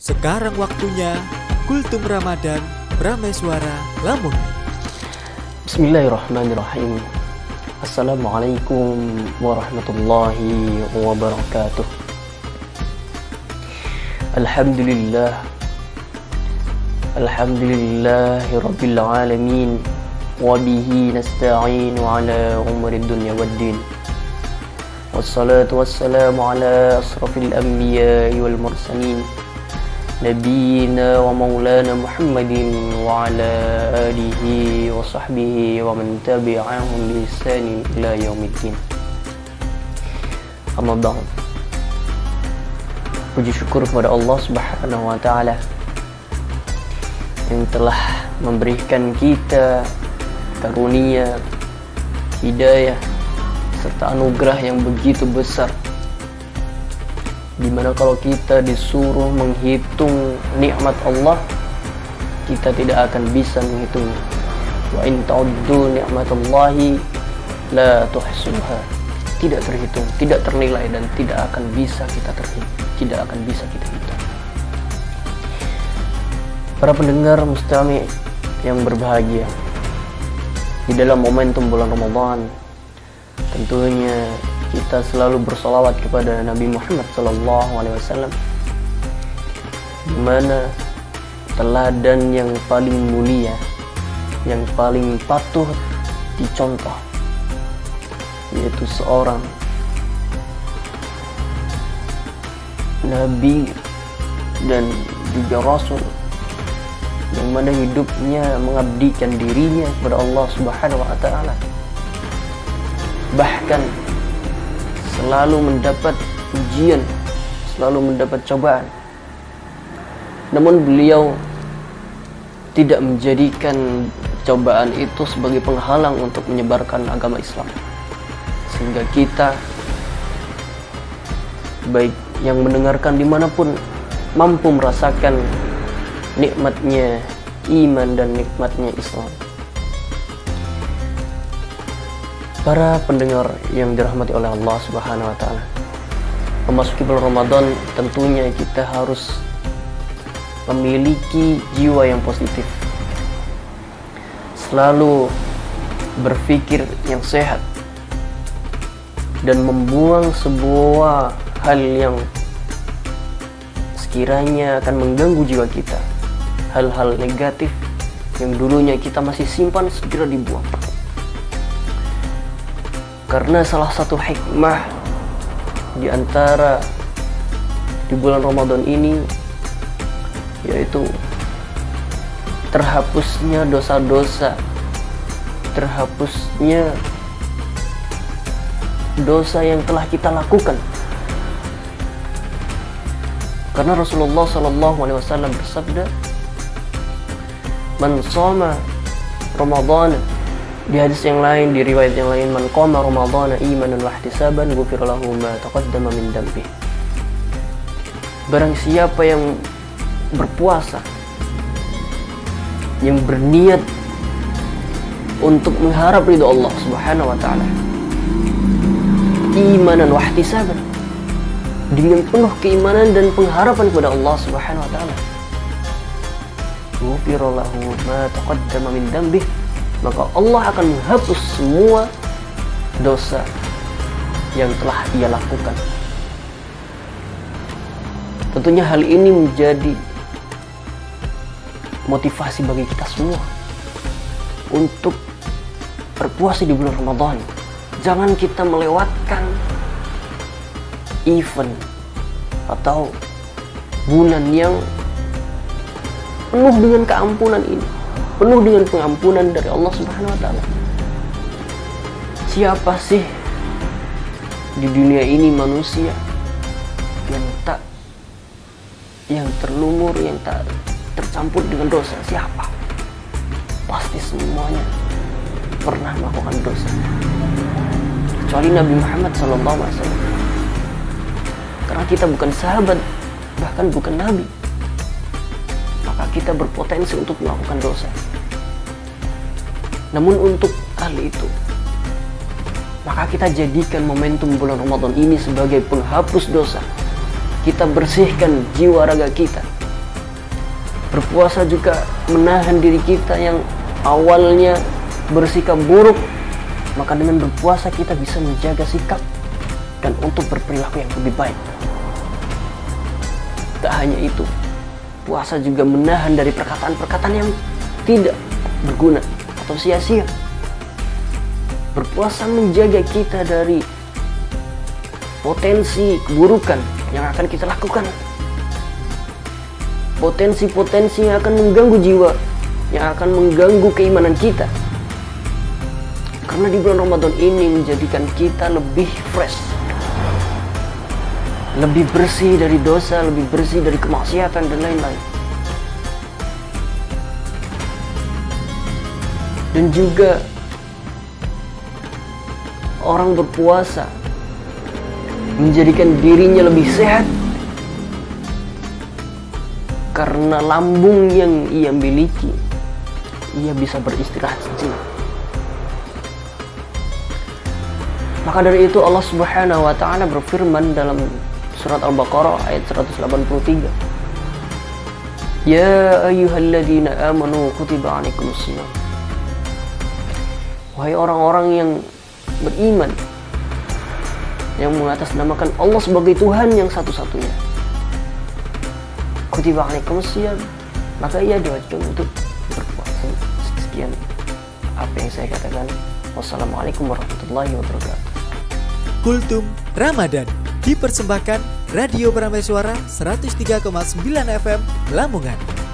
Sekarang waktunya Kultum Ramadan Prameswara Lamun. Bismillahirrahmanirrahim. Assalamualaikum warahmatullahi wabarakatuh. Alhamdulillah. Alhamdulillahi rabbil alamin. Wabihi nasta'inu ala umurid dunya waddin. Wassalatu wassalamu ala asrafil anbiya'i wal mursalin, Nabiina wa maulana Muhammadin wa ala alihi wa sahbihi wa man tabi'ahum bi ihsanin ila yaumiddin. Amma ba'd. Puji syukur kepada Allah Subhanahu wa taala yang telah memberikan kita karunia, hidayah serta anugerah yang begitu besar, dimana kalau kita disuruh menghitung nikmat Allah, kita tidak akan bisa menghitungnya. Wa in ta'uddu ni'matallahi la tuhsuha. Tidak terhitung, tidak ternilai, dan tidak akan bisa kita hitung. Para pendengar mustami yang berbahagia, di dalam momentum bulan Ramadan, tentunya kita selalu bersolawat kepada Nabi Muhammad SAW, di mana teladan yang paling mulia, yang paling patut dicontoh, yaitu seorang Nabi dan juga Rasul, yang mana hidupnya mengabdikan dirinya kepada Allah Subhanahu wa taala, bahkan selalu mendapat ujian, selalu mendapat cobaan. Namun beliau tidak menjadikan cobaan itu sebagai penghalang untuk menyebarkan agama Islam, sehingga kita baik yang mendengarkan dimanapun mampu merasakan nikmatnya iman dan nikmatnya Islam. Para pendengar yang dirahmati oleh Allah Subhanahu wa taala, memasuki bulan Ramadan tentunya kita harus memiliki jiwa yang positif, selalu berpikir yang sehat, dan membuang sebuah hal yang sekiranya akan mengganggu jiwa kita. Hal-hal negatif yang dulunya kita masih simpan segera dibuang. Karena salah satu hikmah di antara di bulan Ramadan ini, yaitu terhapusnya dosa-dosa, terhapusnya dosa yang telah kita lakukan. Karena Rasulullah SAW bersabda, "Man shoma Ramadan," di hadis yang lain, di riwayat yang lain, "Man qama Ramadhana imanan wa ihtisaban ghufira lahu ma taqaddama min dhanbi." Barang siapa yang berpuasa, yang berniat untuk mengharap ridho Allah Subhanahu wa taala, imanan wa ihtisaban, dengan penuh keimanan dan pengharapan kepada Allah Subhanahu wa taala, ghufira lahu ma taqaddama min dhanbi, maka Allah akan menghapus semua dosa yang telah ia lakukan. Tentunya hal ini menjadi motivasi bagi kita semua untuk berpuasa di bulan Ramadan. Jangan kita melewatkan event atau bulan yang penuh dengan keampunan ini, penuh dengan pengampunan dari Allah Subhanahu wa taala. Siapa sih di dunia ini manusia yang terlumur, yang tak tercampur dengan dosa? Siapa? Pasti semuanya pernah melakukan dosa, kecuali Nabi Muhammad SAW. Karena kita bukan sahabat, bahkan bukan nabi, maka kita berpotensi untuk melakukan dosa. Namun untuk hal itu, maka kita jadikan momentum bulan Ramadan ini sebagai penghapus dosa. Kita bersihkan jiwa raga kita Berpuasa juga menahan diri kita yang awalnya bersikap buruk, maka dengan berpuasa kita bisa menjaga sikap dan untuk berperilaku yang lebih baik. Tak hanya itu, puasa juga menahan dari perkataan-perkataan yang tidak berguna atau sia-sia. Berpuasa menjaga kita dari potensi keburukan yang akan kita lakukan, potensi-potensi yang akan mengganggu jiwa, yang akan mengganggu keimanan kita. Karena di bulan Ramadan ini menjadikan kita lebih fresh, lebih bersih dari dosa, lebih bersih dari kemaksiatan dan lain-lain. Dan juga orang berpuasa menjadikan dirinya lebih sehat karena lambung yang ia miliki, ia bisa beristirahat sejenak. Maka dari itu Allah Subhanahu wa taala berfirman dalam surat Al-Baqarah ayat 183. Ya ayyuhalladzina amanu kutiba alaikumusiyam. Wahai orang-orang yang beriman, yang mengatasnamakan Allah sebagai Tuhan yang satu-satunya, kutiba alaikumusiyam, maka ia diwajibkan untuk berpuasa. Sekian apa yang saya katakan. Wassalamualaikum warahmatullahi wabarakatuh. Kultum Ramadan dipersembahkan Radio Prameswara 103,9 FM Lamongan.